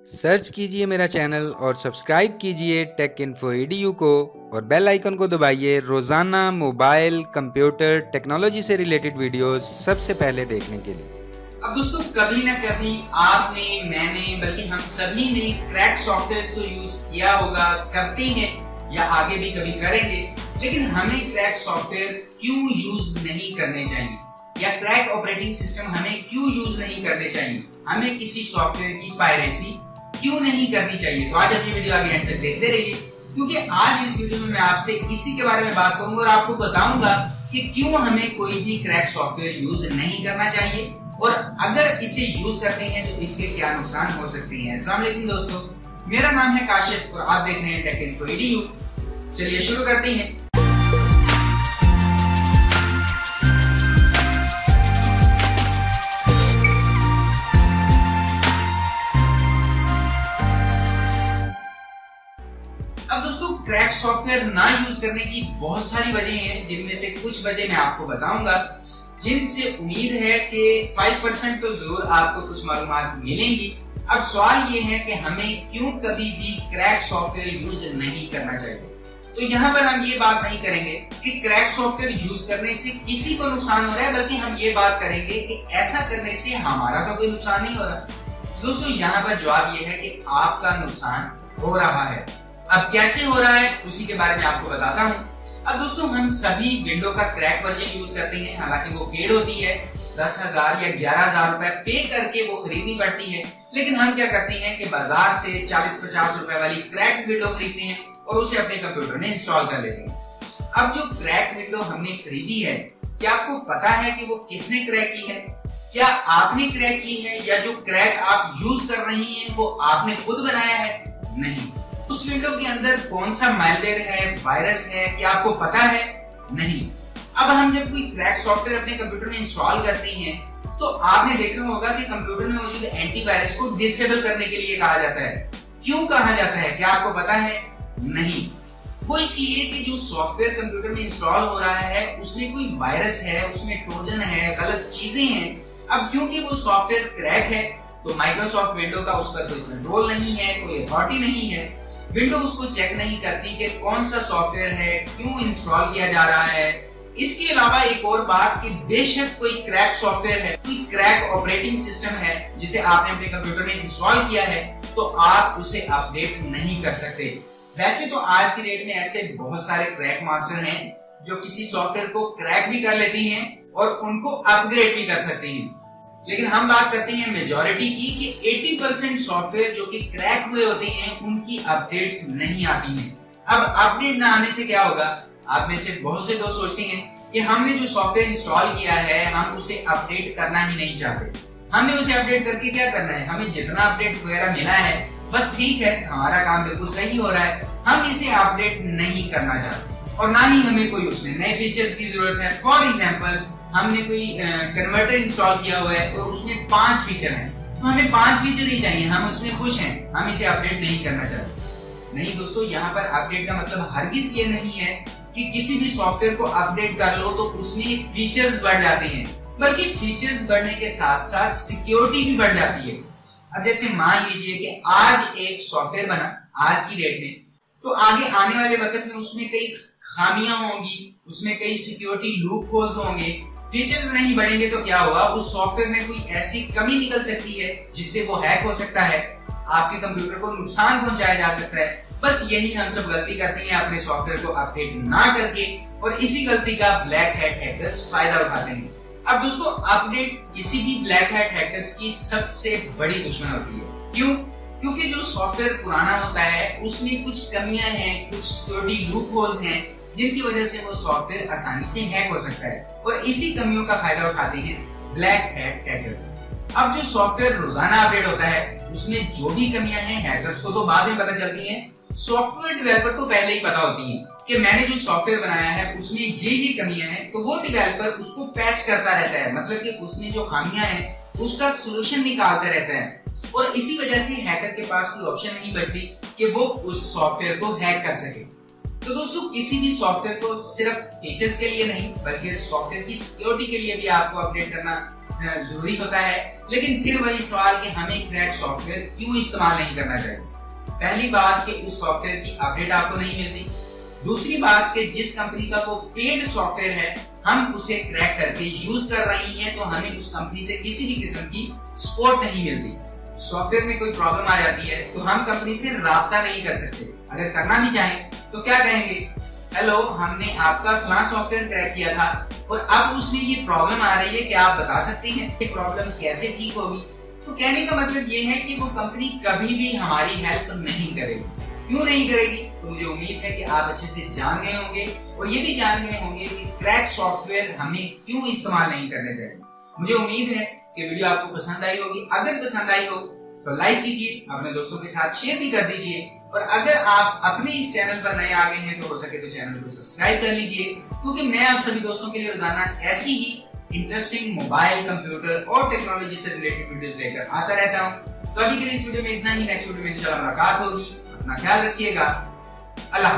Search कीजिए मेरा channel और सब्सक्राइब कीजिए टेक इन्फो EDU को और बेल आइकन को दबाइए रोजाना मोबाइल कंप्यूटर टेक्नोलॉजी से रिलेटेड वीडियोस सबसे पहले देखने के लिए। अब दोस्तों कभी ना कभी आपने, मैंने, बल्कि हम सभी ने क्रैक सॉफ्टवेयर को यूज किया होगा, करते हैं या आगे भी कभी करेंगे। लेकिन हमें क्रैक सॉफ्टवेयर क्यों यूज नहीं करने चाहिए या क्रैक ऑपरेटिंग सिस्टम हमें क्यों यूज नहीं करने चाहिए, हमें किसी सॉफ्टवेयर की पायरेसी क्यों नहीं करनी चाहिए। तो आज अपनी वीडियो आगे एंड तक देखते रहिए, क्योंकि आज इस वीडियो में मैं आपसे इसी के बारे में बात करूंगा और आपको बताऊंगा कि क्यों हमें कोई भी क्रैक सॉफ्टवेयर यूज नहीं करना चाहिए और अगर इसे यूज करते हैं तो इसके क्या नुकसान हो सकते हैं। अस्सलाम वालेकुम दोस्तों, मेरा नाम है काशिफ और आप देख रहे हैं टेक इन्फो EDU। चलिए शुरू करते हैं। अब दोस्तों क्रैक सॉफ्टवेयर ना यूज करने की बहुत सारी वजह हैं, जिनमें से कुछ वजह मैं आपको बताऊंगा, जिनसे उम्मीद है कि 5% तो जरूर आपको कुछ मालूमात मिलेंगी। अब सवाल ये है कि हमें क्यों कभी भी क्रैक सॉफ्टवेयर यूज नहीं करना चाहिए। तो यहाँ पर हम ये बात नहीं करेंगे कि क्रैक सॉफ्टवेयर यूज करने से किसी को नुकसान हो रहा है, बल्कि हम ये बात करेंगे कि ऐसा करने से हमारा तो कोई नुकसान नहीं हो रहा। दोस्तों यहाँ पर जवाब ये है कि आपका नुकसान हो रहा है। अब कैसे हो रहा है उसी के बारे में आपको बताता हूँ। अब दोस्तों हम सभी विंडो का क्रैक वर्जन यूज करते हैं, हालांकि वो पेड होती है, 10,000 या 11,000 रुपए पे करके वो खरीदनी पड़ती है। लेकिन हम क्या करते हैं कि बाजार से 40-50 रुपए वाली क्रैक विंडो खरीदते हैं और उसे अपने कंप्यूटर में इंस्टॉल कर लेते हैं। अब जो क्रैक विंडो हमने खरीदी है, क्या आपको पता है कि वो किसने क्रैक की है? क्या आपने क्रैक की है या जो क्रैक आप यूज कर रही हैं वो आपने खुद बनाया है? नहीं। उस विंडो के अंदर कौन सा मैलवेयर है, वायरस है, क्या आपको पता है? नहीं। अब हम जब कोई क्रैक सॉफ्टवेयर अपने कंप्यूटर में इंस्टॉल करते हैं तो आपने देखा होगा कि कंप्यूटर में मौजूद एंटीवायरस को डिसेबल करने के लिए कहा जाता है। क्यों कहा जाता है, क्या आपको पता है? नहीं। वो इसलिए कि जो सॉफ्टवेयर कंप्यूटर में इंस्टॉल हो रहा है उसमें कोई वायरस है, उसमें ट्रोजन है, गलत चीजें हैं। अब क्योंकि वो सॉफ्टवेयर क्रैक है तो माइक्रोसॉफ्ट विंडो का उस पर कोई कंट्रोल नहीं है, कोई अथॉरिटी नहीं है। विंडो उसको चेक नहीं करती कि कौन सा सॉफ्टवेयर है, क्यों इंस्टॉल किया जा रहा है। इसके अलावा एक और बात कि बेशक कोई क्रैक सॉफ्टवेयर है, कोई क्रैक ऑपरेटिंग सिस्टम है जिसे आपने अपने कंप्यूटर में इंस्टॉल किया है, तो आप उसे अपडेट नहीं कर सकते। वैसे तो आज की डेट में ऐसे बहुत सारे क्रैक मास्टर हैं जो किसी सॉफ्टवेयर को क्रैक भी कर लेते हैं और उनको अपग्रेड भी कर सकते हैं। लेकिन हम बात करते हैं मेजॉरिटी की कि 80% सॉफ्टवेयर जो कि क्रैक हुए होते हैं उनकी अपडेट्स नहीं आती हैं। अब अपडेट ना आने से क्या होगा? आप में से बहुत से दोस्त सोचते हैं कि हमने जो सॉफ्टवेयर इंस्टॉल किया है हम उसे अपडेट करना ही नहीं चाहते। हमने उसे अपडेट करके क्या करना है? हमें जितना अपडेट वगैरह मिला है बस ठीक है, हमारा काम बिल्कुल सही हो रहा है, हम इसे अपडेट नहीं करना चाहते और ना ही हमें कोई उसमें नए फीचर्स की जरूरत है। फॉर एग्जाम्पल हमने कोई कन्वर्टर इंस्टॉल किया हुआ है और उसमें 5 फीचर हैं, तो हमें 5 फीचर ही चाहिए, हम उसमें खुश हैं, हम इसे अपडेट नहीं करना चाहते। नहीं दोस्तों, यहाँ पर अपडेट का मतलब हरगिज ये नहीं है कि किसी भी सॉफ्टवेयर को अपडेट कर लो तो उसमें फीचर्स बढ़ जाते हैं, बल्कि फीचर्स बढ़ने के साथ साथ सिक्योरिटी भी बढ़ जाती है। अब जैसे मान लीजिए कि आज एक सॉफ्टवेयर बना आज की डेट में, तो आगे आने वाले वक्त में उसमें कई खामियां होंगी, उसमें कई सिक्योरिटी लूप होल्स होंगे। फीचर्स नहीं बढ़ेंगे तो क्या होगा? उस सॉफ्टवेयर में कोई ऐसी कमी निकल सकती है जिससे वो हैक हो सकता है, आपके कंप्यूटर को नुकसान पहुंचाया जा सकता है। बस यही हम सब गलती करते हैं, अपने सॉफ्टवेयर को अपडेट ना करके, और इसी गलती का ब्लैक हैट हैकर्स फायदा उठाते हैं। अब दोस्तों अपडेट किसी भी ब्लैक हैट हैकर्स की सबसे बड़ी दुश्मन होती है। क्यों? क्योंकि जो सॉफ्टवेयर पुराना होता है उसमें कुछ कमियां हैं, कुछ सिक्योरिटी लूप होल्स हैं जिनकी वजह से वो सॉफ्टवेयर आसानी से हैक हो सकता है और इसी कमियों का फायदा उठाते हैं ब्लैक हैट हैकर्स। अब जो सॉफ्टवेयर रोजाना अपडेट होता है उसमें जो भी कमियां हैं हैकर्स को तो बाद में पता चलती हैं, सॉफ्टवेयर डेवलपर को पहले ही पता होती है कि मैंने जो सॉफ्टवेयर बनाया है उसमें ये कमियां हैं, तो वो डेवलपर उसको पैच करता रहता है, मतलब कि उसमें जो खामियां हैं उसका सोल्यूशन निकालता रहता है और इसी वजह से हैकर के पास कोई ऑप्शन नहीं बचती कि वो उस सॉफ्टवेयर को हैक कर सके। तो दोस्तों किसी भी सॉफ्टवेयर को सिर्फ फीचर्स के लिए नहीं बल्कि सॉफ्टवेयर की सिक्योरिटी के लिए भी आपको अपडेट करना जरूरी होता है। लेकिन फिर वही सवाल कि हमें क्रैक सॉफ्टवेयर क्यों इस्तेमाल नहीं करना चाहिए। पहली बात कि उस सॉफ्टवेयर की अपडेट आपको नहीं मिलती। दूसरी बात कि जिस कंपनी का वो पेड सॉफ्टवेयर है हम उसे क्रैक करके यूज कर रही हैं तो हमें उस कंपनी से किसी भी किस्म की सपोर्ट नहीं मिलती। सॉफ्टवेयर में कोई प्रॉब्लम आ जाती है तो हम कंपनी से राब्ता नहीं कर सकते। अगर करना भी चाहें तो क्या कहेंगे, हेलो हमने आपका फलां सॉफ्टवेयर क्रैक किया था और अब उसमें ये प्रॉब्लम आ रही है कि आप बता सकती हैं ये प्रॉब्लम कैसे ठीक होगी। तो कहने का मतलब ये है कि वो कंपनी कभी भी हमारी हेल्प नहीं करेगी। क्यों नहीं करेगी? तो मुझे उम्मीद है कि आप अच्छे से जान गए होंगे और ये भी जान गए होंगे कि क्रैक सॉफ्टवेयर हमें क्यों इस्तेमाल नहीं करने चाहिए। मुझे उम्मीद है कि वीडियो आपको पसंद आई होगी। अगर पसंद आई हो तो लाइक कीजिए, अपने दोस्तों के साथ शेयर भी कर दीजिए और अगर आप अपने इस चैनल पर नए आ गए हैं तो हो सके तो चैनल को सब्सक्राइब कर लीजिए, क्योंकि मैं आप सभी दोस्तों के लिए रोजाना ऐसी ही इंटरेस्टिंग मोबाइल, कंप्यूटर और टेक्नोलॉजी से रिलेटेड वीडियोस लेकर आता रहता हूं। तो अभी के लिए इस वीडियो में इतना ही। नेक्स्ट वीडियो में इंशाल्लाह मुलाकात होगी। अपना ख्याल रखिएगा। अल्लाह।